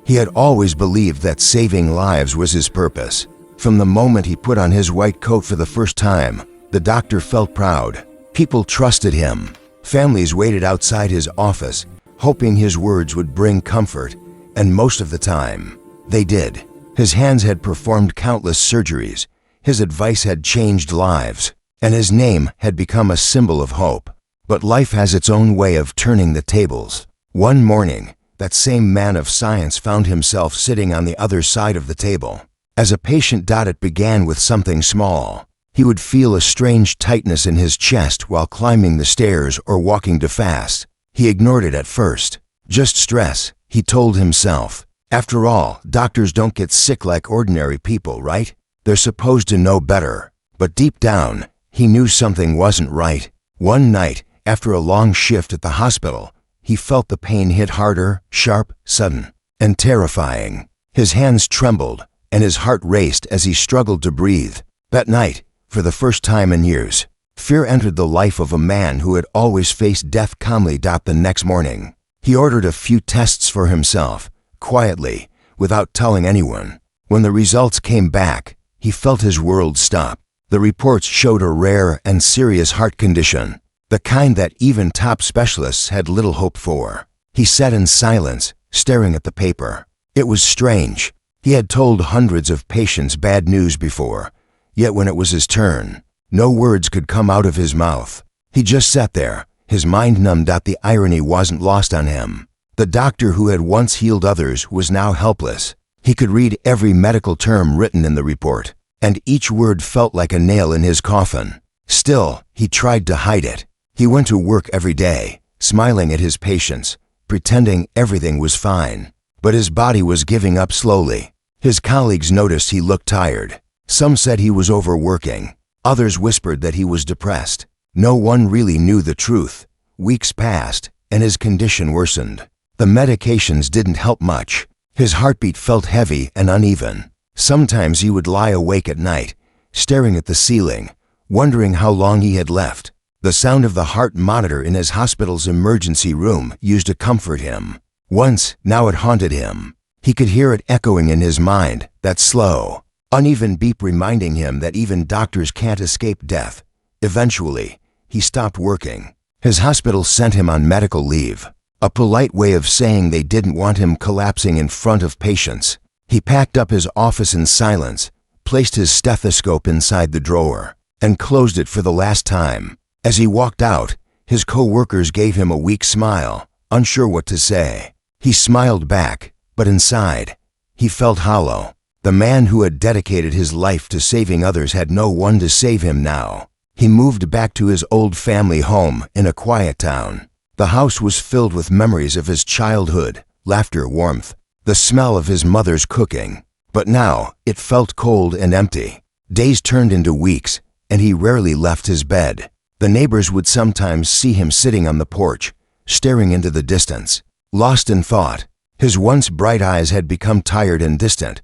He had always believed that saving lives was his purpose. From the moment he put on his white coat for the first time, the doctor felt proud. People trusted him. Families waited outside his office, hoping his words would bring comfort, and most of the time, they did. His hands had performed countless surgeries, his advice had changed lives, and his name had become a symbol of hope. But life has its own way of turning the tables. One morning, that same man of science found himself sitting on the other side of the table. As a patient, it began with something small. He would feel a strange tightness in his chest while climbing the stairs or walking too fast. He ignored it at first. Just stress, he told himself. After all, doctors don't get sick like ordinary people, right? They're supposed to know better. But deep down, he knew something wasn't right. One night, after a long shift at the hospital, he felt the pain hit harder, sharp, sudden, and terrifying. His hands trembled, and his heart raced as he struggled to breathe. That night, for the first time in years, fear entered the life of a man who had always faced death calmly. The next morning, he ordered a few tests for himself, quietly, without telling anyone. When the results came back, he felt his world stop. The reports showed a rare and serious heart condition, the kind that even top specialists had little hope for. He sat in silence, staring at the paper. It was strange. He had told hundreds of patients bad news before, yet when it was his turn, no words could come out of his mouth. He just sat there, his mind numbed. The irony wasn't lost on him. The doctor who had once healed others was now helpless. He could read every medical term written in the report, and each word felt like a nail in his coffin. Still, he tried to hide it. He went to work every day, smiling at his patients, pretending everything was fine. But his body was giving up slowly. His colleagues noticed he looked tired. Some said he was overworking. Others whispered that he was depressed. No one really knew the truth. Weeks passed, and his condition worsened. The medications didn't help much. His heartbeat felt heavy and uneven. Sometimes he would lie awake at night, staring at the ceiling, wondering how long he had left. The sound of the heart monitor in his hospital's emergency room used to comfort him. Once, now it haunted him. He could hear it echoing in his mind, that slow, uneven beep reminding him that even doctors can't escape death. Eventually, he stopped working. His hospital sent him on medical leave, a polite way of saying they didn't want him collapsing in front of patients. He packed up his office in silence, placed his stethoscope inside the drawer, and closed it for the last time. As he walked out, his co-workers gave him a weak smile, unsure what to say. He smiled back, but inside, he felt hollow. The man who had dedicated his life to saving others had no one to save him now. He moved back to his old family home in a quiet town. The house was filled with memories of his childhood, laughter, warmth, the smell of his mother's cooking. But now, it felt cold and empty. Days turned into weeks, and he rarely left his bed. The neighbors would sometimes see him sitting on the porch, staring into the distance, lost in thought. His once bright eyes had become tired and distant.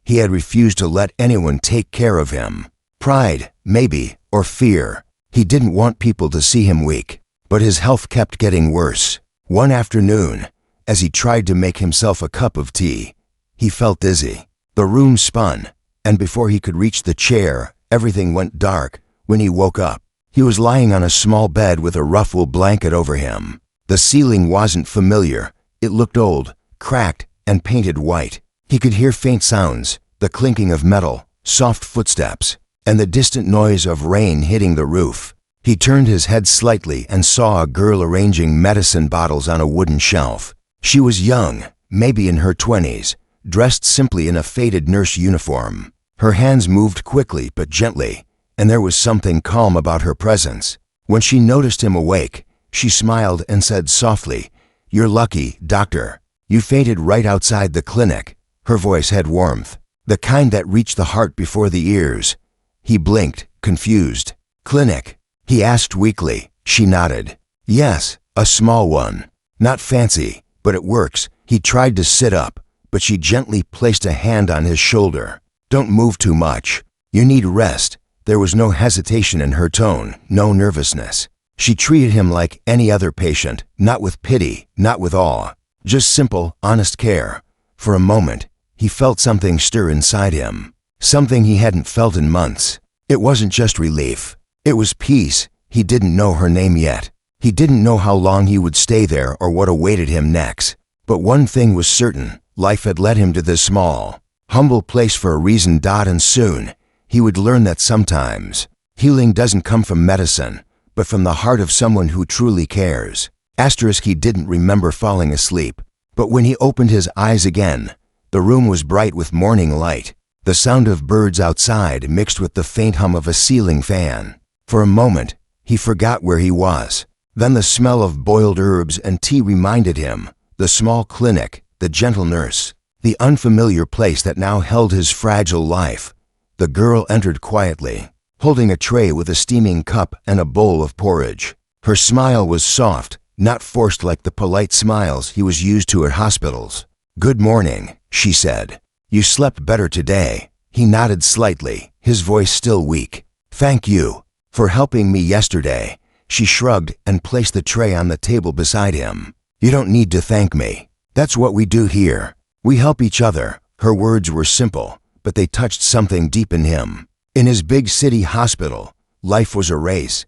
He had refused to let anyone take care of him. Pride, maybe, or fear. He didn't want people to see him weak. But his health kept getting worse. One afternoon, as he tried to make himself a cup of tea, he felt dizzy. The room spun, and before he could reach the chair, everything went dark. When he woke up, he was lying on a small bed with a rough wool blanket over him. The ceiling wasn't familiar. It looked old, cracked, and painted white. He could hear faint sounds, the clinking of metal, soft footsteps, and the distant noise of rain hitting the roof. He turned his head slightly and saw a girl arranging medicine bottles on a wooden shelf. She was young, maybe in her 20s, dressed simply in a faded nurse uniform. Her hands moved quickly but gently, and there was something calm about her presence. When she noticed him awake, she smiled and said softly, "You're lucky, doctor. You fainted right outside the clinic." Her voice had warmth, the kind that reached the heart before the ears. He blinked, confused. "Clinic?" he asked weakly. She nodded. "Yes, a small one. Not fancy, but it works." He tried to sit up, but she gently placed a hand on his shoulder. "Don't move too much. You need rest." There was no hesitation in her tone, no nervousness. She treated him like any other patient, not with pity, not with awe. Just simple, honest care. For a moment, he felt something stir inside him. Something he hadn't felt in months. It wasn't just relief. It was peace. He didn't know her name yet. He didn't know how long he would stay there or what awaited him next. But one thing was certain. Life had led him to this small, humble place for a reason. And soon, he would learn that sometimes healing doesn't come from medicine, but from the heart of someone who truly cares. He didn't remember falling asleep, but when he opened his eyes again, the room was bright with morning light. The sound of birds outside mixed with the faint hum of a ceiling fan. For a moment, he forgot where he was. Then the smell of boiled herbs and tea reminded him. The small clinic, the gentle nurse, the unfamiliar place that now held his fragile life. The girl entered quietly, holding a tray with a steaming cup and a bowl of porridge. Her smile was soft, not forced like the polite smiles he was used to at hospitals. "Good morning," she said. "You slept better today." He nodded slightly, his voice still weak. "Thank you for helping me yesterday." She shrugged and placed the tray on the table beside him. "You don't need to thank me. That's what we do here. We help each other." Her words were simple, but they touched something deep in him. In his big city hospital, life was a race.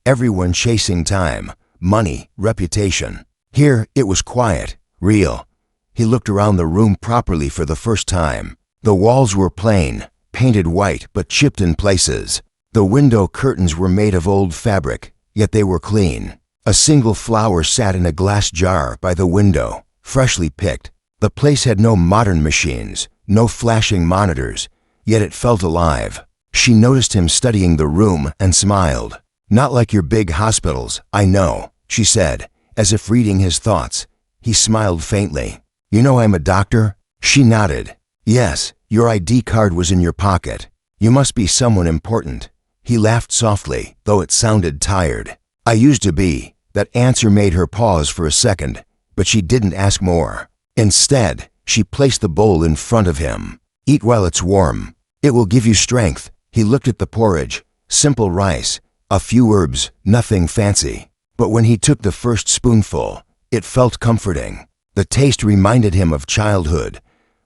Everyone chasing time, money, reputation. Here, it was quiet, real. He looked around the room properly for the first time. The walls were plain, painted white but chipped in places. The window curtains were made of old fabric, yet they were clean. A single flower sat in a glass jar by the window, freshly picked. The place had no modern machines, no flashing monitors, yet it felt alive. She noticed him studying the room and smiled. "Not like your big hospitals, I know," she said, as if reading his thoughts. He smiled faintly. "You know I'm a doctor?" She nodded. "Yes, your ID card was in your pocket. You must be someone important." He laughed softly, though it sounded tired. "I used to be." That answer made her pause for a second, but she didn't ask more. Instead, she placed the bowl in front of him. "Eat while it's warm. It will give you strength." He looked at the porridge. Simple rice, a few herbs, nothing fancy. But when he took the first spoonful, it felt comforting. The taste reminded him of childhood,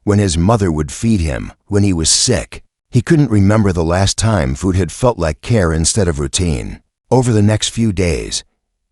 when his mother would feed him when he was sick. He couldn't remember the last time food had felt like care instead of routine. Over the next few days,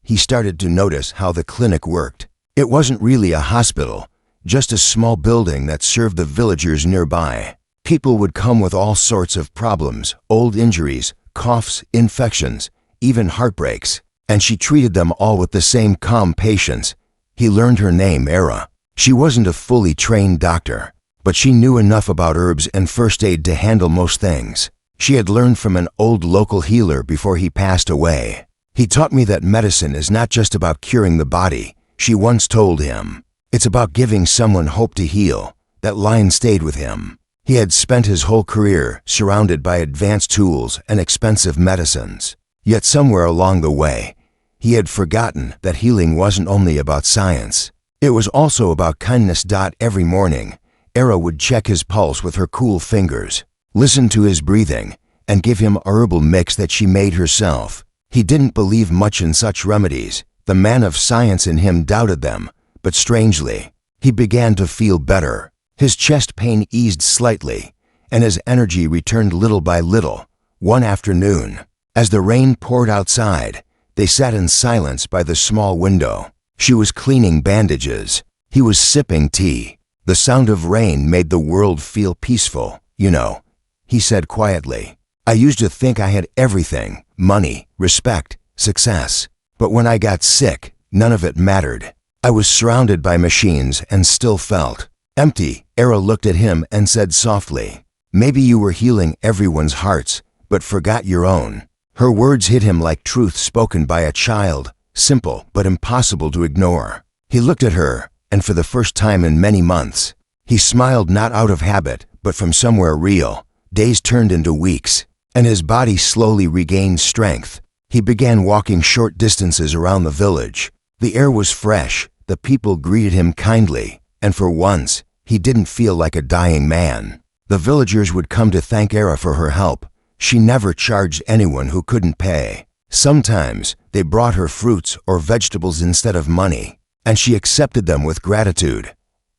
he started to notice how the clinic worked. It wasn't really a hospital, just a small building that served the villagers nearby. People would come with all sorts of problems, old injuries, coughs, infections, even heartbreaks, and she treated them all with the same calm patience. He learned her name, Era. She wasn't a fully trained doctor, but she knew enough about herbs and first aid to handle most things. She had learned from an old local healer before he passed away. "He taught me that medicine is not just about curing the body," she once told him. "It's about giving someone hope to heal." That line stayed with him. He had spent his whole career surrounded by advanced tools and expensive medicines. Yet somewhere along the way, he had forgotten that healing wasn't only about science. It was also about kindness. Every morning, Era would check his pulse with her cool fingers, listen to his breathing, and give him a herbal mix that she made herself. He didn't believe much in such remedies. The man of science in him doubted them, but strangely, he began to feel better. His chest pain eased slightly, and his energy returned little by little. One afternoon, as the rain poured outside, they sat in silence by the small window. She was cleaning bandages. He was sipping tea. The sound of rain made the world feel peaceful, you know, he said quietly. "I used to think I had everything, money, respect, success. But when I got sick, none of it mattered. I was surrounded by machines and still felt empty." Era looked at him and said softly, "Maybe you were healing everyone's hearts, but forgot your own." Her words hit him like truth spoken by a child, simple but impossible to ignore. He looked at her, and for the first time in many months, he smiled not out of habit, but from somewhere real. Days turned into weeks, and his body slowly regained strength. He began walking short distances around the village. The air was fresh, the people greeted him kindly, and for once, he didn't feel like a dying man. The villagers would come to thank Era for her help. She never charged anyone who couldn't pay. Sometimes, they brought her fruits or vegetables instead of money, and she accepted them with gratitude.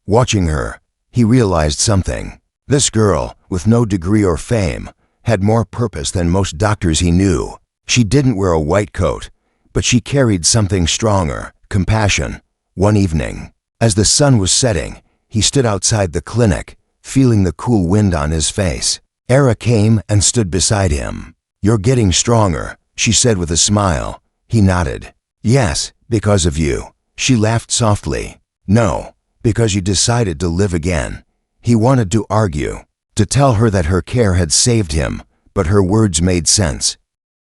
Watching her, he realized something. This girl, with no degree or fame, had more purpose than most doctors he knew. She didn't wear a white coat, but she carried something stronger, compassion. One evening, as the sun was setting, he stood outside the clinic, feeling the cool wind on his face. Era came and stood beside him. "You're getting stronger," she said with a smile. He nodded. "Yes, because of you." She laughed softly. "No, because you decided to live again." He wanted to argue, to tell her that her care had saved him, but her words made sense.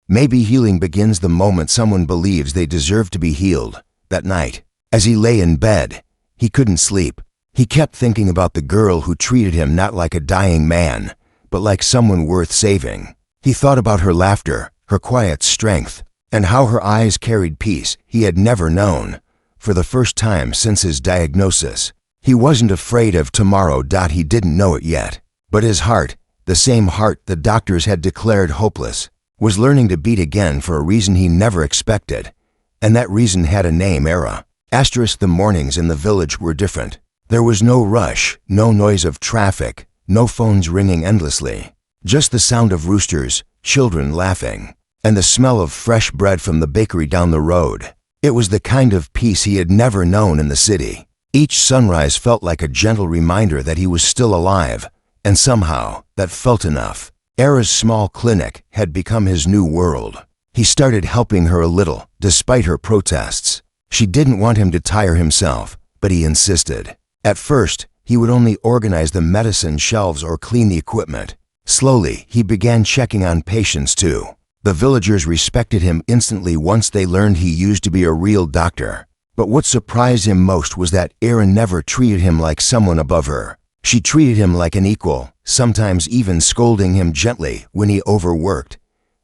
Maybe healing begins the moment someone believes they deserve to be healed. That night, as he lay in bed, he couldn't sleep. He kept thinking about the girl who treated him not like a dying man, but like someone worth saving. He thought about her laughter, her quiet strength, and how her eyes carried peace he had never known. For the first time since his diagnosis, he wasn't afraid of tomorrow. He didn't know it yet, but his heart, the same heart the doctors had declared hopeless, was learning to beat again for a reason he never expected. And that reason had a name: Era. The mornings in the village were different. There was no rush, no noise of traffic, no phones ringing endlessly. Just the sound of roosters, children laughing, and the smell of fresh bread from the bakery down the road. It was the kind of peace he had never known in the city. Each sunrise felt like a gentle reminder that he was still alive, and somehow that felt enough. Era's small clinic had become his new world. He started helping her a little, despite her protests. She didn't want him to tire himself, but he insisted. At first, he would only organize the medicine shelves or clean the equipment. Slowly, he began checking on patients too. The villagers respected him instantly once they learned he used to be a real doctor. But what surprised him most was that Erin never treated him like someone above her. She treated him like an equal, sometimes even scolding him gently when he overworked.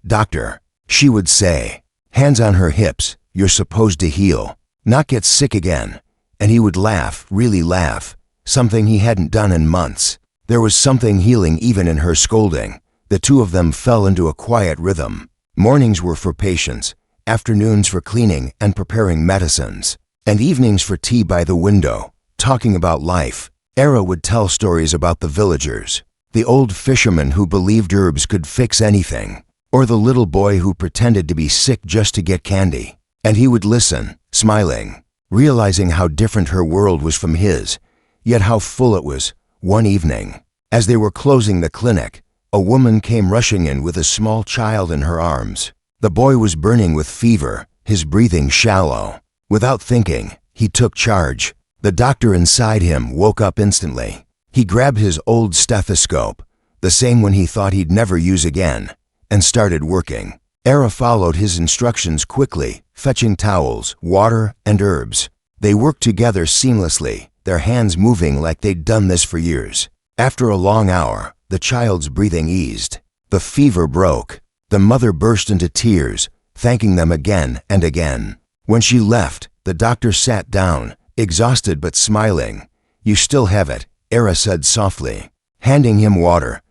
"Doctor," she would say, hands on her hips, "you're supposed to heal, not get sick again." And he would laugh, really laugh, something he hadn't done in months. There was something healing even in her scolding. The two of them fell into a quiet rhythm. Mornings were for patients, afternoons for cleaning and preparing medicines, and evenings for tea by the window, talking about life. Era would tell stories about the villagers, the old fisherman who believed herbs could fix anything, or the little boy who pretended to be sick just to get candy. And he would listen, smiling, realizing how different her world was from his, yet how full it was. One evening, as they were closing the clinic, a woman came rushing in with a small child in her arms. The boy was burning with fever, his breathing shallow. Without thinking, he took charge. The doctor inside him woke up instantly. He grabbed his old stethoscope, the same one he thought he'd never use again, and started working. Era followed his instructions quickly, fetching towels, water, and herbs. They worked together seamlessly, their hands moving like they'd done this for years. After a long hour, the child's breathing eased. The fever broke. The mother burst into tears, thanking them again and again. When she left, the doctor sat down, exhausted but smiling. "You still have it," Era said softly, handing him water.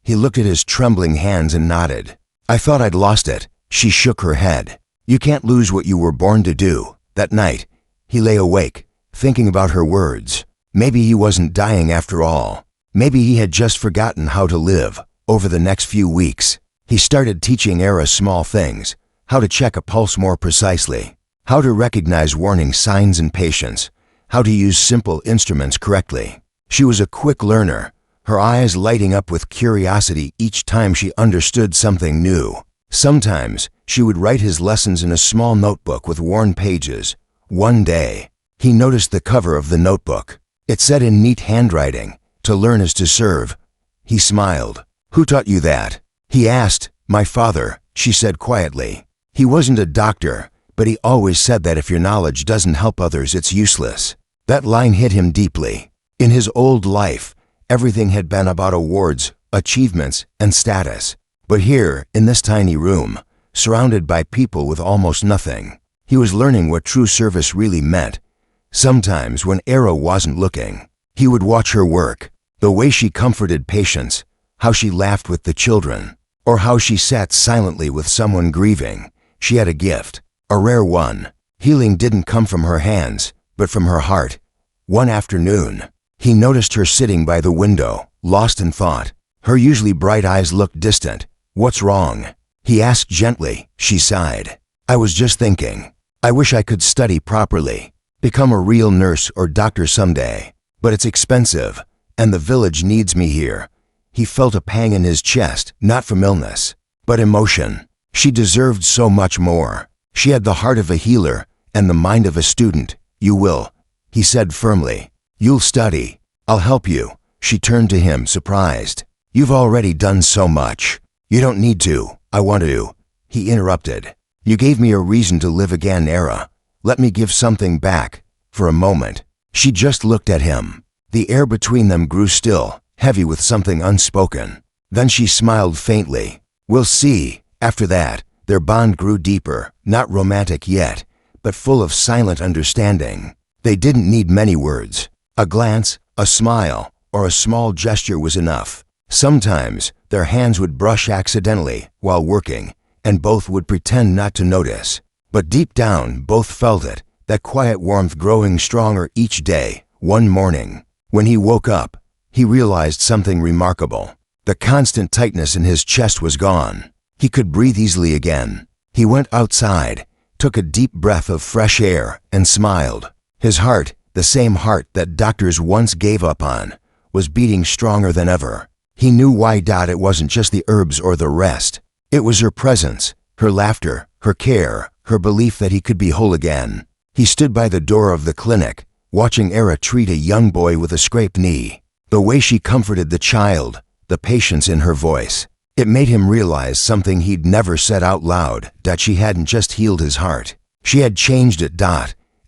He looked at his trembling hands and nodded. "I thought I'd lost it." She shook her head. "You can't lose what you were born to do." That night, he lay awake, thinking about her words. Maybe he wasn't dying after all. Maybe he had just forgotten how to live. Over the next few weeks, he started teaching Era small things: how to check a pulse more precisely, how to recognize warning signs in patients, how to use simple instruments correctly. She was a quick learner, her eyes lighting up with curiosity each time she understood something new. Sometimes, she would write his lessons in a small notebook with worn pages. One day, he noticed the cover of the notebook. It said in neat handwriting, "To learn is to serve." He smiled. "Who taught you that?" he asked. "My father," she said quietly. He wasn't a doctor, but he always said that if your knowledge doesn't help others, it's useless. That line hit him deeply. In his old life, everything had been about awards, achievements, and status. But here, in this tiny room, surrounded by people with almost nothing, he was learning what true service really meant. Sometimes, when Era wasn't looking, he would watch her work, the way she comforted patients, how she laughed with the children, or how she sat silently with someone grieving. She had a gift, a rare one. Healing didn't come from her hands, but from her heart. One afternoon, He noticed her sitting by the window, lost in thought. Her usually bright eyes looked distant. "What's wrong?" he asked gently. She sighed. "I was just thinking. I wish I could study properly, become a real nurse or doctor someday. But it's expensive, and the village needs me here." He felt a pang in his chest, not from illness, but emotion. She deserved so much more. She had the heart of a healer and the mind of a student. "You will," he said firmly. "You'll study. I'll help you." She turned to him, surprised. "You've already done so much." "You don't need to. I want to," he interrupted. "You gave me a reason to live again, Era. Let me give something back." For a moment, she just looked at him. The air between them grew still, heavy with something unspoken. Then she smiled faintly. "We'll see." After that, their bond grew deeper, not romantic yet, but full of silent understanding. They didn't need many words. A glance, a smile, or a small gesture was enough. Sometimes, their hands would brush accidentally while working, and both would pretend not to notice. But deep down, both felt it, that quiet warmth growing stronger each day. One morning, when he woke up, he realized something remarkable. The constant tightness in his chest was gone. He could breathe easily again. He went outside, took a deep breath of fresh air, and smiled. His heart, the same heart that doctors once gave up on, was beating stronger than ever. He knew why. It wasn't just the herbs or the rest. It was her presence, her laughter, her care, her belief that he could be whole again. He stood by the door of the clinic, watching Era treat a young boy with a scraped knee. The way she comforted the child, the patience in her voice, it made him realize something he'd never said out loud, that she hadn't just healed his heart. She had changed it.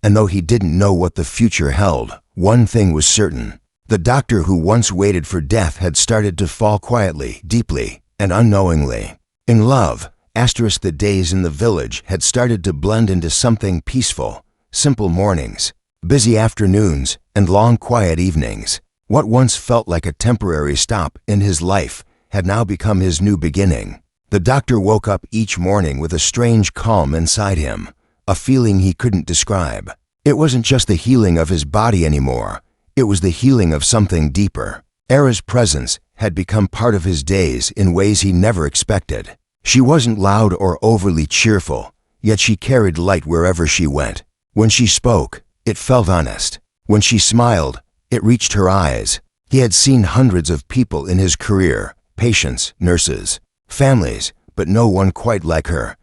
And though he didn't know what the future held, one thing was certain. The doctor who once waited for death had started to fall quietly, deeply, and unknowingly. In love, the days in the village had started to blend into something peaceful. Simple mornings, busy afternoons, and long quiet evenings. What once felt like a temporary stop in his life had now become his new beginning. The doctor woke up each morning with a strange calm inside him, a feeling he couldn't describe. It wasn't just the healing of his body anymore. It was the healing of something deeper. Era's presence had become part of his days in ways he never expected. She wasn't loud or overly cheerful, yet she carried light wherever she went. When she spoke, it felt honest. When she smiled, it reached her eyes. He had seen hundreds of people in his career, patients, nurses, families, but no one quite like her.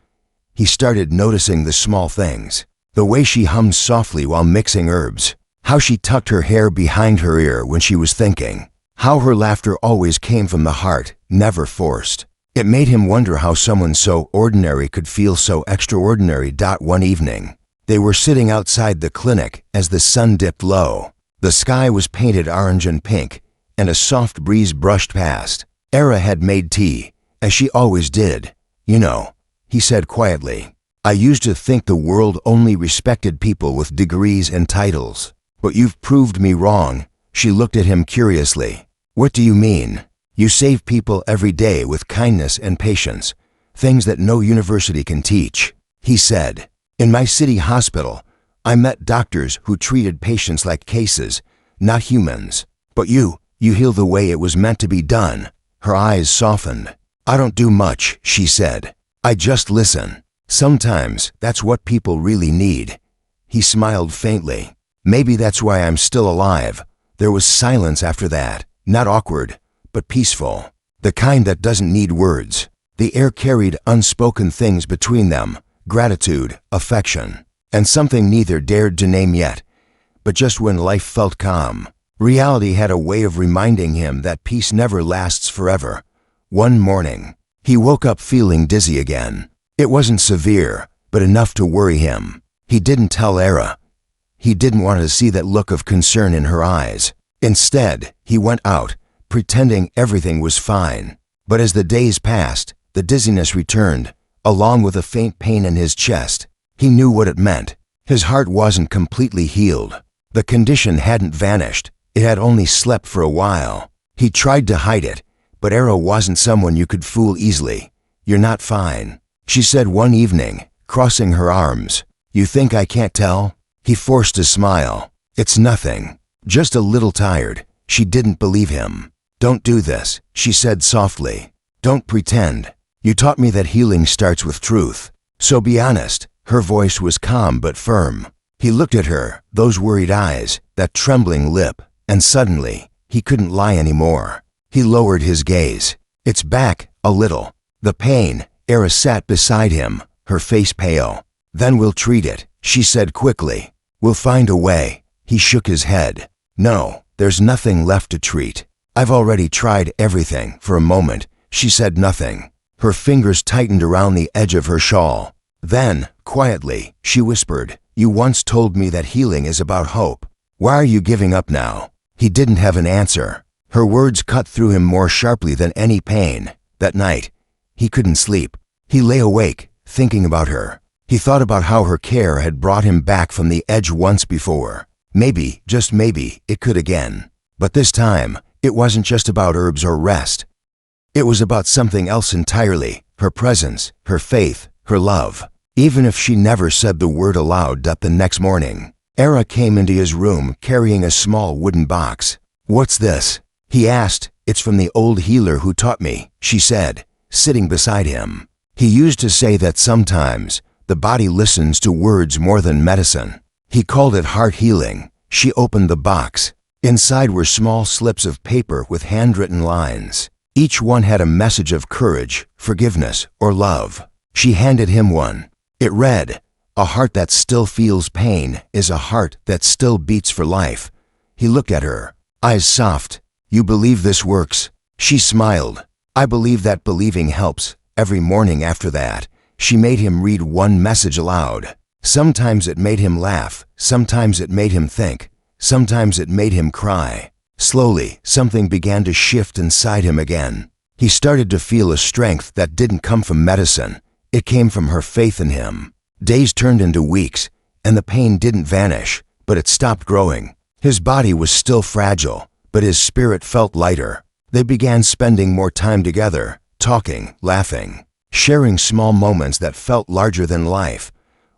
He started noticing the small things. The way she hummed softly while mixing herbs. How she tucked her hair behind her ear when she was thinking. How her laughter always came from the heart, never forced. It made him wonder how someone so ordinary could feel so extraordinary. One evening, they were sitting outside the clinic as the sun dipped low. The sky was painted orange and pink, and a soft breeze brushed past. Era had made tea, as she always did. "You know," he said quietly, "I used to think the world only respected people with degrees and titles. But you've proved me wrong." She looked at him curiously. "What do you mean?" "You save people every day with kindness and patience, things that no university can teach," he said. "In my city hospital, I met doctors who treated patients like cases, not humans. But you heal the way it was meant to be done." Her eyes softened. "I don't do much," she said. "I just listen. Sometimes that's what people really need." He smiled faintly. "Maybe that's why I'm still alive." There was silence after that, not awkward, but peaceful. The kind that doesn't need words. The air carried unspoken things between them, gratitude, affection, and something neither dared to name yet. But just when life felt calm, reality had a way of reminding him that peace never lasts forever. One morning, he woke up feeling dizzy again. It wasn't severe, but enough to worry him. He didn't tell Era. He didn't want to see that look of concern in her eyes. Instead, he went out, pretending everything was fine. But as the days passed, the dizziness returned, along with a faint pain in his chest. He knew what it meant. His heart wasn't completely healed. The condition hadn't vanished. It had only slept for a while. He tried to hide it, but Era wasn't someone you could fool easily. "You're not fine," she said one evening, crossing her arms. "You think I can't tell?" He forced a smile. "It's nothing. Just a little tired." She didn't believe him. "Don't do this," she said softly. "Don't pretend. You taught me that healing starts with truth. So be honest." Her voice was calm but firm. He looked at her, those worried eyes, that trembling lip, and suddenly, he couldn't lie anymore. He lowered his gaze. "It's back, a little." The pain. Era sat beside him, her face pale. "Then we'll treat it," she said quickly. "We'll find a way." He shook his head. "No, there's nothing left to treat. I've already tried everything." For a moment, she said nothing. Her fingers tightened around the edge of her shawl. Then, quietly, she whispered, "You once told me that healing is about hope. Why are you giving up now?" He didn't have an answer. Her words cut through him more sharply than any pain. That night, he couldn't sleep. He lay awake, thinking about her. He thought about how her care had brought him back from the edge once before. Maybe, just maybe, it could again. But this time, it wasn't just about herbs or rest. It was about something else entirely: her presence, her faith, her love. Even if she never said the word aloud. The next morning, Era came into his room carrying a small wooden box. "What's this?" he asked. "It's from the old healer who taught me," she said, sitting beside him. He used to say that sometimes the body listens to words more than medicine. He called it heart healing. She opened the box. Inside were small slips of paper with handwritten lines. Each one had a message of courage, forgiveness, or love. She handed him one. It read, "A heart that still feels pain is a heart that still beats for life." He looked at her, eyes soft. "You believe this works?" She smiled. "I believe that believing helps." Every morning after that, she made him read one message aloud. Sometimes it made him laugh, sometimes it made him think, sometimes it made him cry. Slowly, something began to shift inside him again. He started to feel a strength that didn't come from medicine. It came from her faith in him. Days turned into weeks, and the pain didn't vanish, but it stopped growing. His body was still fragile, but his spirit felt lighter. They began spending more time together, talking, laughing, sharing small moments that felt larger than life.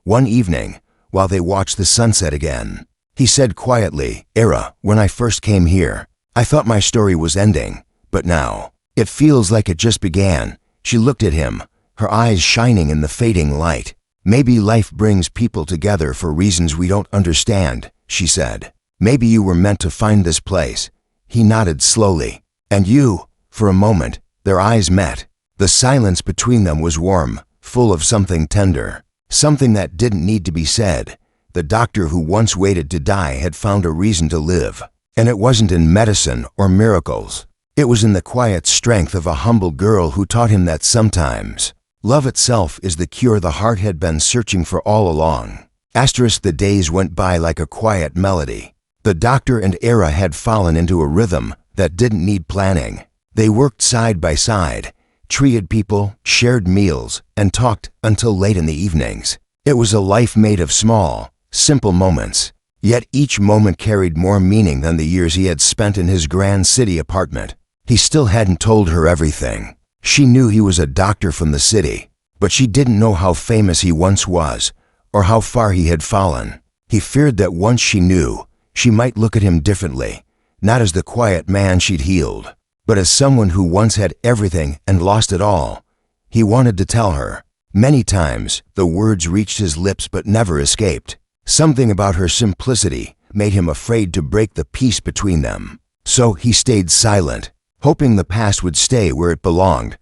One evening, while they watched the sunset again, he said quietly, "Era, when I first came here, I thought my story was ending, but now, it feels like it just began." She looked at him, her eyes shining in the fading light. "Maybe life brings people together for reasons we don't understand," she said. "Maybe you were meant to find this place." He nodded slowly. "And you?" For a moment, their eyes met. The silence between them was warm, full of something tender, something that didn't need to be said. The doctor who once waited to die had found a reason to live. And it wasn't in medicine or miracles. It was in the quiet strength of a humble girl who taught him that sometimes love itself is the cure the heart had been searching for all along. The days went by like a quiet melody. The doctor and Era had fallen into a rhythm that didn't need planning. They worked side by side, treated people, shared meals, and talked until late in the evenings. It was a life made of small, simple moments. Yet each moment carried more meaning than the years he had spent in his grand city apartment. He still hadn't told her everything. She knew he was a doctor from the city, but she didn't know how famous he once was, or how far he had fallen. He feared that once she knew, she might look at him differently, not as the quiet man she'd healed, but as someone who once had everything and lost it all. He wanted to tell her. Many times, the words reached his lips but never escaped. Something about her simplicity made him afraid to break the peace between them. So he stayed silent, hoping the past would stay where it belonged.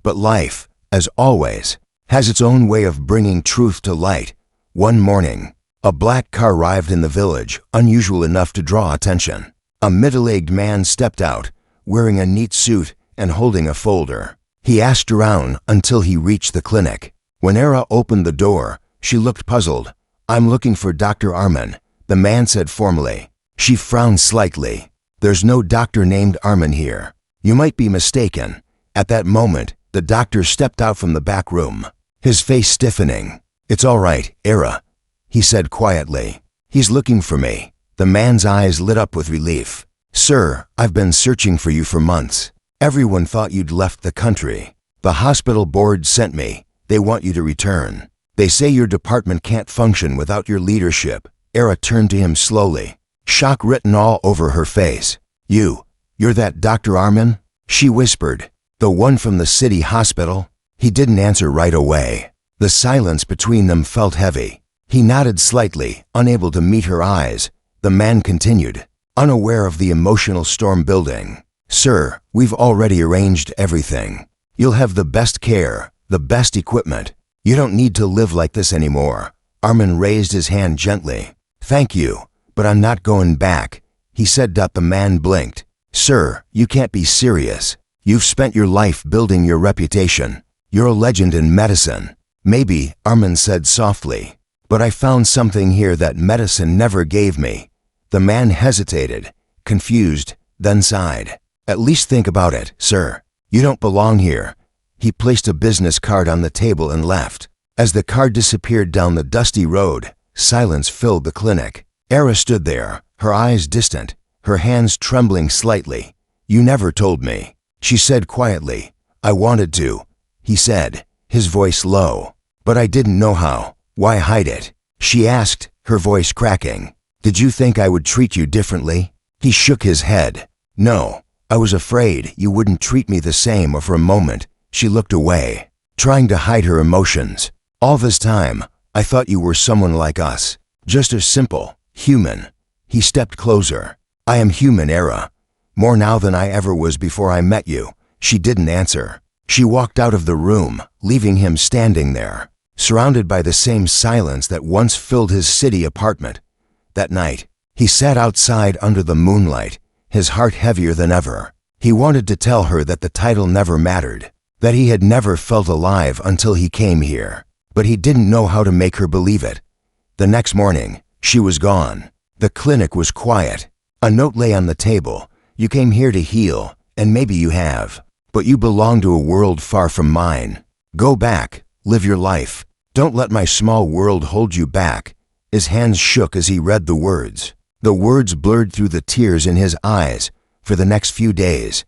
But life, as always, has its own way of bringing truth to light. One morning, a black car arrived in the village, unusual enough to draw attention. A middle-aged man stepped out, wearing a neat suit and holding a folder. He asked around until he reached the clinic. When Era opened the door, she looked puzzled. "I'm looking for Dr. Arman," the man said formally. She frowned slightly. "There's no doctor named Arman here. You might be mistaken." At that moment, the doctor stepped out from the back room, his face stiffening. "It's all right, Era," he said quietly. "He's looking for me." The man's eyes lit up with relief. "Sir, I've been searching for you for months. Everyone thought you'd left the country. The hospital board sent me. They want you to return. They say your department can't function without your leadership." Era turned to him slowly, shock written all over her face. You're that Dr. Armin? She whispered. The one from the city hospital? He didn't answer right away. The silence between them felt heavy. He nodded slightly, unable to meet her eyes. The man continued, unaware of the emotional storm building. Sir, we've already arranged everything. You'll have the best care, the best equipment. You don't need to live like this anymore. Armin raised his hand gently. Thank you, but I'm not going back, he said. The man blinked. Sir, you can't be serious. You've spent your life building your reputation. You're a legend in medicine. Maybe, Armin said softly, but I found something here that medicine never gave me. The man hesitated, confused, then sighed. At least think about it, sir. You don't belong here. He placed a business card on the table and left. As the card disappeared down the dusty road, silence filled the clinic. Era stood there, her eyes distant, her hands trembling slightly. You never told me, she said quietly. I wanted to, he said, his voice low. But I didn't know how. Why hide it? She asked, her voice cracking. Did you think I would treat you differently? He shook his head. No, I was afraid you wouldn't treat me the same. Or for a moment, she looked away, trying to hide her emotions. All this time, I thought you were someone like us, just as simple, human. He stepped closer. I am human, Era. More now than I ever was before I met you. She didn't answer. She walked out of the room, leaving him standing there, surrounded by the same silence that once filled his city apartment. That night, he sat outside under the moonlight, his heart heavier than ever. He wanted to tell her that the title never mattered, that he had never felt alive until he came here, but he didn't know how to make her believe it. The next morning, she was gone. The clinic was quiet. A note lay on the table. You came here to heal, and maybe you have, but you belong to a world far from mine. Go back, live your life. Don't let my small world hold you back. His hands shook as he read the words. The words blurred through the tears in his eyes. For the next few days,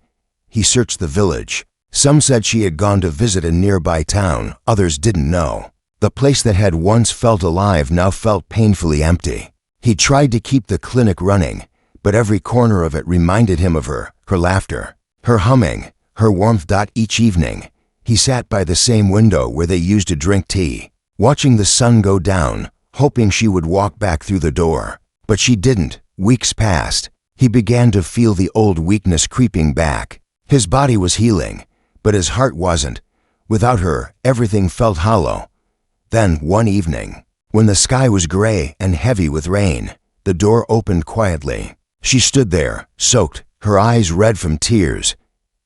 he searched the village. Some said she had gone to visit a nearby town, others didn't know. The place that had once felt alive now felt painfully empty. He tried to keep the clinic running, but every corner of it reminded him of her laughter, her humming, her warmth. Each evening, he sat by the same window where they used to drink tea, watching the sun go down, hoping she would walk back through the door. But she didn't. Weeks passed. He began to feel the old weakness creeping back. His body was healing, but his heart wasn't. Without her, everything felt hollow. Then, one evening, when the sky was gray and heavy with rain, the door opened quietly. She stood there, soaked, her eyes red from tears.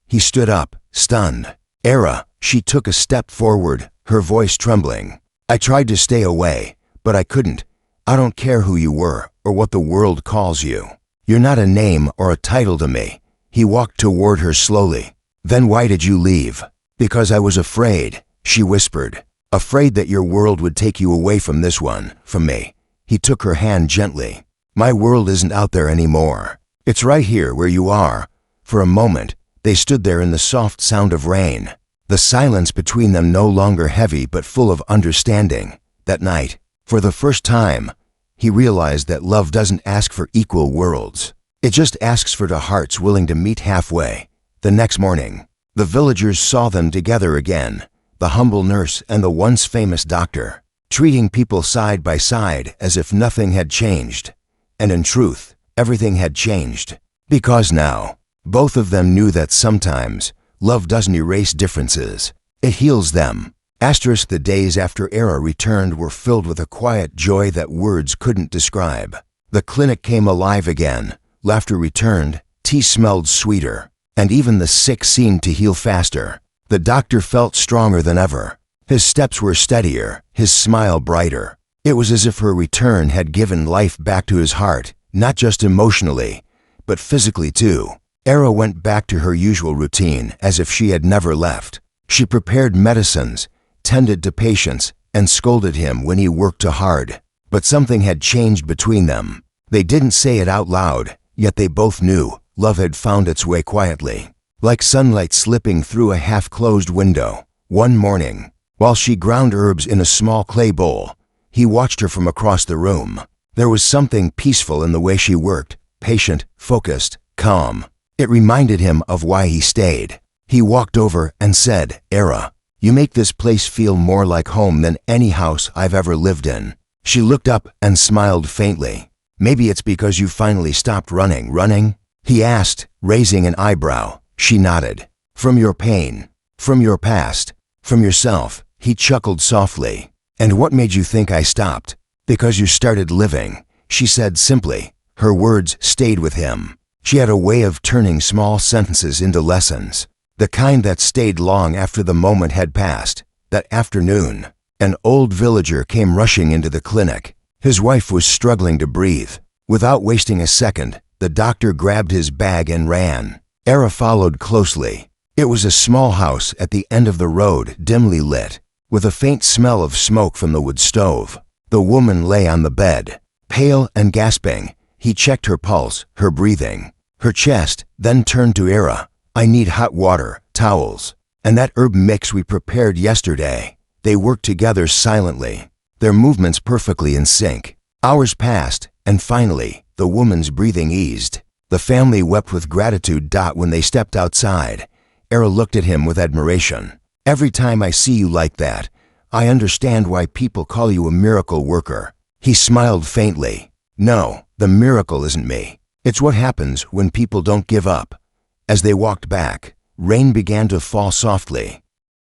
He stood up, stunned. Era, she took a step forward, her voice trembling. I tried to stay away, but I couldn't. I don't care who you were or what the world calls you. You're not a name or a title to me. He walked toward her slowly. Then why did you leave? Because I was afraid, she whispered. Afraid that your world would take you away from this one, from me. He took her hand gently. My world isn't out there anymore. It's right here where you are. For a moment, they stood there in the soft sound of rain, the silence between them no longer heavy but full of understanding. That night, for the first time, he realized that love doesn't ask for equal worlds. It just asks for the hearts willing to meet halfway. The next morning, the villagers saw them together again, the humble nurse and the once famous doctor, treating people side by side as if nothing had changed. And in truth, everything had changed. Because now, both of them knew that sometimes, love doesn't erase differences. It heals them. The days after Era returned were filled with a quiet joy that words couldn't describe. The clinic came alive again. Laughter returned. Tea smelled sweeter. And even the sick seemed to heal faster. The doctor felt stronger than ever. His steps were steadier, his smile brighter. It was as if her return had given life back to his heart, not just emotionally, but physically too. Era went back to her usual routine as if she had never left. She prepared medicines, tended to patients, and scolded him when he worked too hard. But something had changed between them. They didn't say it out loud, yet they both knew love had found its way quietly, like sunlight slipping through a half-closed window. One morning, while she ground herbs in a small clay bowl, he watched her from across the room. There was something peaceful in the way she worked, patient, focused. calm. It reminded him of why he stayed. He walked over and said, "Era, you make this place feel more like home than any house I've ever lived in." She looked up and smiled faintly. "Maybe it's because you finally stopped running?" he asked, raising an eyebrow. She nodded. "From your pain, from your past, from yourself," he chuckled softly. "And what made you think I stopped?" "Because you started living," she said simply. Her words stayed with him. She had a way of turning small sentences into lessons, the kind that stayed long after the moment had passed. That afternoon, an old villager came rushing into the clinic. His wife was struggling to breathe. Without wasting a second, the doctor grabbed his bag and ran. Era followed closely. It was a small house at the end of the road, dimly lit, with a faint smell of smoke from the wood stove. The woman lay on the bed, pale and gasping. He checked her pulse, her breathing, her chest, then turned to Era. "I need hot water, towels, and that herb mix we prepared yesterday." They worked together silently, their movements perfectly in sync. Hours passed, and finally, the woman's breathing eased. The family wept with gratitude. When they stepped outside, Era looked at him with admiration. "Every time I see you like that, I understand why people call you a miracle worker." He smiled faintly. "No, the miracle isn't me. It's what happens when people don't give up." As they walked back, rain began to fall softly.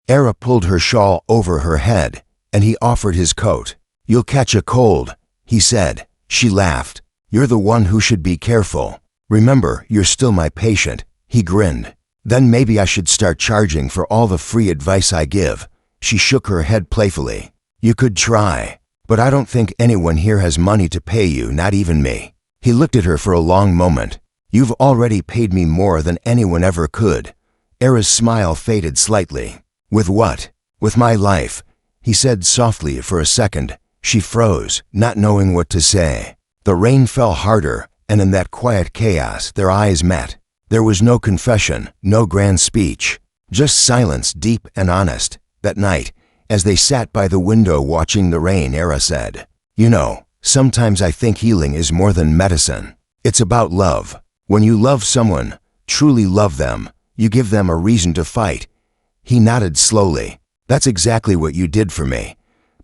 Era pulled her shawl over her head, and he offered his coat. "You'll catch a cold," he said. She laughed. "You're the one who should be careful. Remember, you're still my patient." He grinned. "Then maybe I should start charging for all the free advice I give." She shook her head playfully. "You could try, but I don't think anyone here has money to pay you, not even me." He looked at her for a long moment. "You've already paid me more than anyone ever could." Era's smile faded slightly. "With what?" "With my life," he said softly. For a second, she froze, not knowing what to say. The rain fell harder, and in that quiet chaos, their eyes met. There was no confession, no grand speech, just silence, deep and honest. That night, as they sat by the window watching the rain, Era said, "You know, sometimes I think healing is more than medicine. It's about love. When you love someone, truly love them, you give them a reason to fight." He nodded slowly. "That's exactly what you did for me.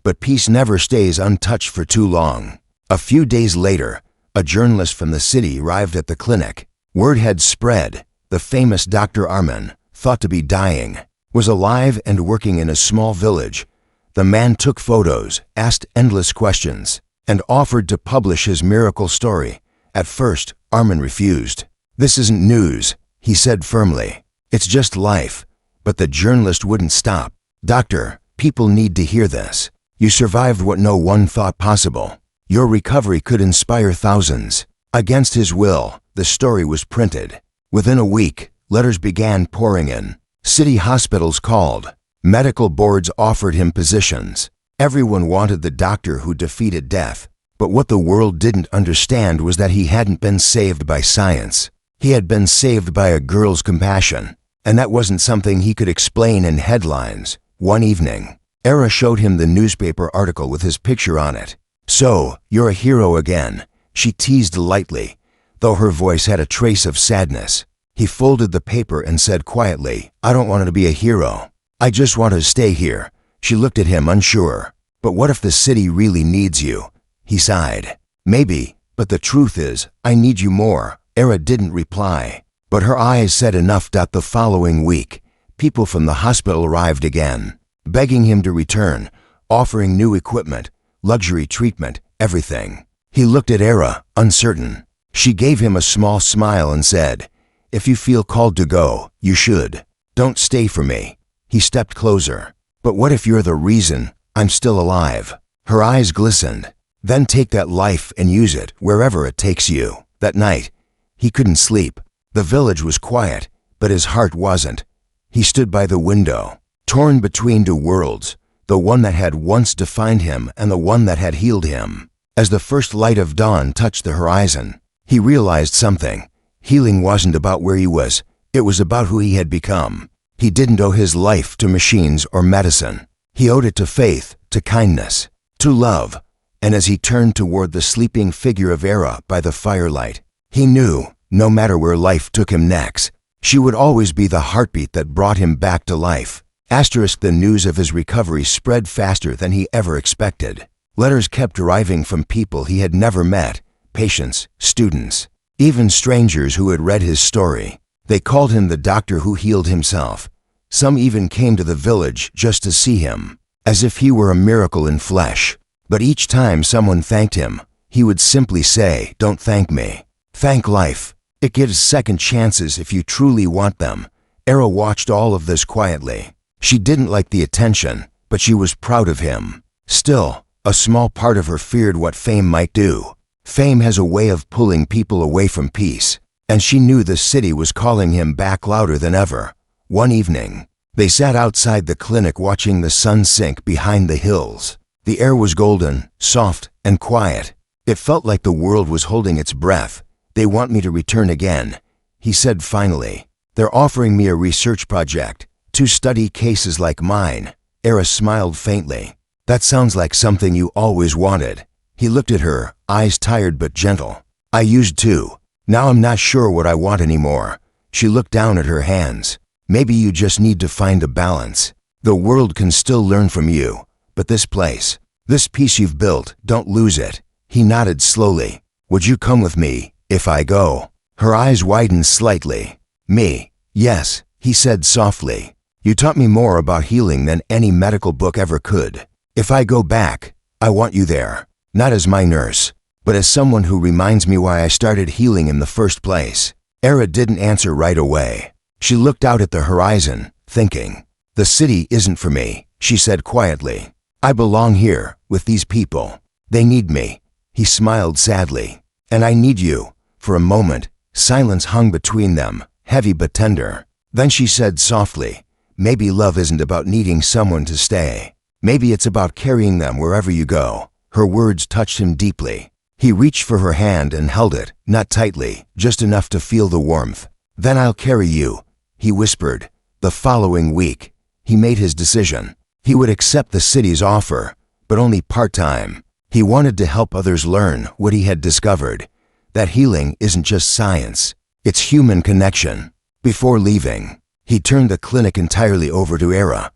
But peace never stays untouched for too long." A few days later, a journalist from the city arrived at the clinic. Word had spread. The famous Dr. Armin, thought to be dying, was alive and working in a small village. The man took photos, asked endless questions, and offered to publish his miracle story. At first, Armin refused. "This isn't news," he said firmly. "It's just life." But the journalist wouldn't stop. "Doctor, people need to hear this. You survived what no one thought possible. Your recovery could inspire thousands." Against his will, the story was printed. Within a week, letters began pouring in. City hospitals called. Medical boards offered him positions. Everyone wanted the doctor who defeated death. But what the world didn't understand was that he hadn't been saved by science. He had been saved by a girl's compassion. And that wasn't something he could explain in headlines. One evening, Era showed him the newspaper article with his picture on it. "So, you're a hero again," she teased lightly, though her voice had a trace of sadness. He folded the paper and said quietly, "I don't want to be a hero. I just want to stay here." She looked at him unsure. "But what if the city really needs you?" He sighed. "Maybe, but the truth is, I need you more." Era didn't reply, but her eyes said enough. The following week, people from the hospital arrived again, begging him to return, offering new equipment, luxury treatment, everything. He looked at Era, uncertain. She gave him a small smile and said, "If you feel called to go, you should. Don't stay for me." He stepped closer. "But what if you're the reason I'm still alive?" Her eyes glistened. "Then take that life and use it wherever it takes you." That night, he couldn't sleep. The village was quiet, but his heart wasn't. He stood by the window, torn between two worlds, the one that had once defined him and the one that had healed him. As the first light of dawn touched the horizon, he realized something. Healing wasn't about where he was, it was about who he had become. He didn't owe his life to machines or medicine. He owed it to faith, to kindness, to love. And as he turned toward the sleeping figure of Era by the firelight, he knew no matter where life took him next. She would always be the heartbeat that brought him back to life. The news of his recovery spread faster than he ever expected. Letters kept arriving from people he had never met, patients, students, even strangers who had read his story. They called him the doctor who healed himself. Some even came to the village just to see him, as if he were a miracle in flesh. But each time someone thanked him, he would simply say, "Don't thank me. Thank life. It gives second chances if you truly want them." Era watched all of this quietly. She didn't like the attention, but she was proud of him. Still, a small part of her feared what fame might do. Fame has a way of pulling people away from peace, and she knew the city was calling him back louder than ever. One evening, they sat outside the clinic watching the sun sink behind the hills. The air was golden, soft, and quiet. It felt like the world was holding its breath. "They want me to return again," he said finally. "They're offering me a research project to study cases like mine." Era smiled faintly. "That sounds like something you always wanted." He looked at her, eyes tired but gentle. "I used to. Now I'm not sure what I want anymore." She looked down at her hands. "Maybe you just need to find a balance. The world can still learn from you, but this place, this peace you've built, don't lose it." He nodded slowly. "Would you come with me if I go?" Her eyes widened slightly. "Me? Yes," he said softly. "You taught me more about healing than any medical book ever could. If I go back, I want you there, not as my nurse, but as someone who reminds me why I started healing in the first place." Era didn't answer right away. She looked out at the horizon, thinking. "The city isn't for me," she said quietly. "I belong here, with these people. They need me." He smiled sadly. "And I need you." For a moment, silence hung between them, heavy but tender. Then she said softly, "Maybe love isn't about needing someone to stay. Maybe it's about carrying them wherever you go." Her words touched him deeply. He reached for her hand and held it, not tightly, just enough to feel the warmth. "Then I'll carry you," he whispered. The following week, he made his decision. He would accept the city's offer, but only part-time. He wanted to help others learn what he had discovered, that healing isn't just science, it's human connection. Before leaving, he turned the clinic entirely over to Era.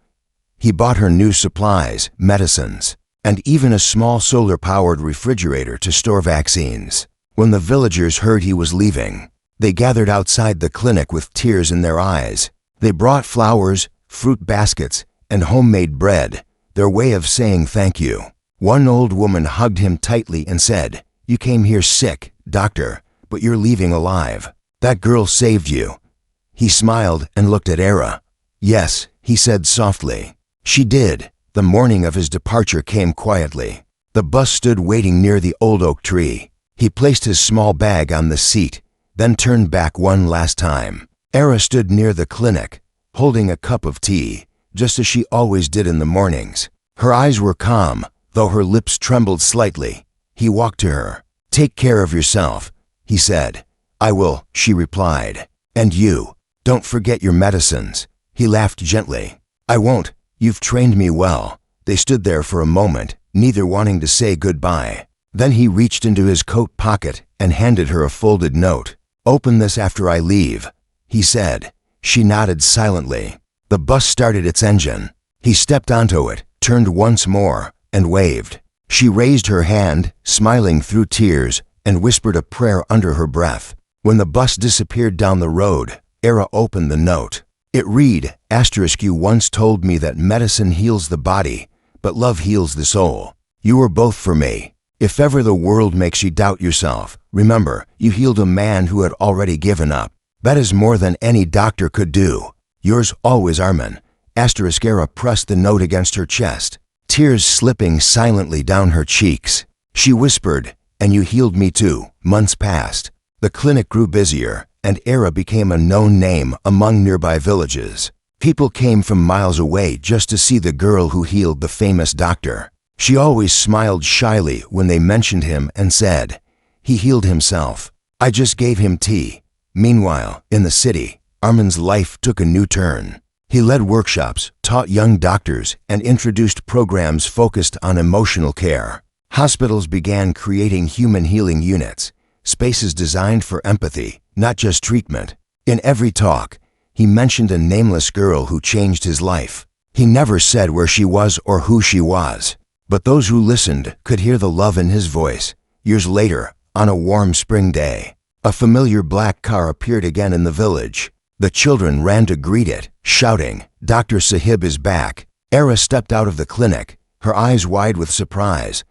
He bought her new supplies, medicines, and even a small solar-powered refrigerator to store vaccines. When the villagers heard he was leaving, they gathered outside the clinic with tears in their eyes. They brought flowers, fruit baskets, and homemade bread, their way of saying thank you. One old woman hugged him tightly and said, "You came here sick, doctor, but you're leaving alive. That girl saved you." He smiled and looked at Era. "Yes," he said softly. "She did." The morning of his departure came quietly. The bus stood waiting near the old oak tree. He placed his small bag on the seat, then turned back one last time. Era stood near the clinic, holding a cup of tea, just as she always did in the mornings. Her eyes were calm, though her lips trembled slightly. He walked to her. "Take care of yourself," he said. "I will," she replied. "And you, don't forget your medicines." He laughed gently. "I won't. You've trained me well." They stood there for a moment, neither wanting to say goodbye. Then he reached into his coat pocket and handed her a folded note. "Open this after I leave," he said. She nodded silently. The bus started its engine. He stepped onto it, turned once more, and waved. She raised her hand, smiling through tears, and whispered a prayer under her breath. When the bus disappeared down the road, Era opened the note. It read, "You once told me that medicine heals the body, but love heals the soul. You were both for me. If ever the world makes you doubt yourself, remember, you healed a man who had already given up. That is more than any doctor could do. Yours always, Armin." Era pressed the note against her chest, tears slipping silently down her cheeks. She whispered, "And you healed me too." Months passed. The clinic grew busier, and Era became a known name among nearby villages. People came from miles away just to see the girl who healed the famous doctor. She always smiled shyly when they mentioned him and said, "He healed himself. I just gave him tea." Meanwhile, in the city, Armin's life took a new turn. He led workshops, taught young doctors, and introduced programs focused on emotional care. Hospitals began creating human healing units, spaces designed for empathy, not just treatment. In every talk, he mentioned a nameless girl who changed his life. He never said where she was or who she was, but those who listened could hear the love in his voice. Years later, on a warm spring day, a familiar black car appeared again in the village. The children ran to greet it, shouting, "Dr. Sahib is back." Era stepped out of the clinic, her eyes wide with surprise.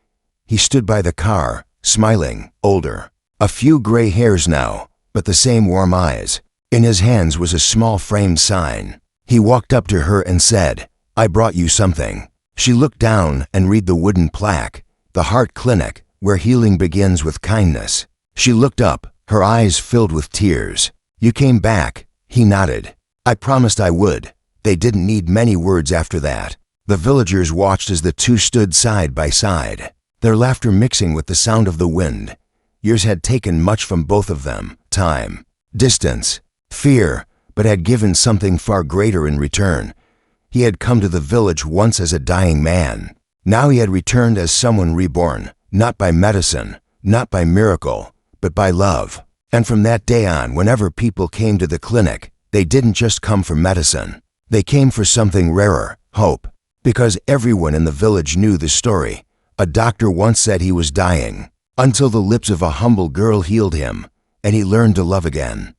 He stood by the car, smiling, older. A few gray hairs now, but the same warm eyes. In his hands was a small framed sign. He walked up to her and said, "I brought you something." She looked down and read the wooden plaque, "The Heart Clinic, where healing begins with kindness." She looked up, her eyes filled with tears. "You came back," he nodded. "I promised I would." They didn't need many words after that. The villagers watched as the two stood side by side, their laughter mixing with the sound of the wind. Years had taken much from both of them: time, distance, fear, but had given something far greater in return. He had come to the village once as a dying man. Now he had returned as someone reborn, not by medicine, not by miracle, but by love. And from that day on, whenever people came to the clinic, they didn't just come for medicine. They came for something rarer: hope. Because everyone in the village knew the story. A doctor once said he was dying, until the lips of a humble girl healed him, and he learned to love again.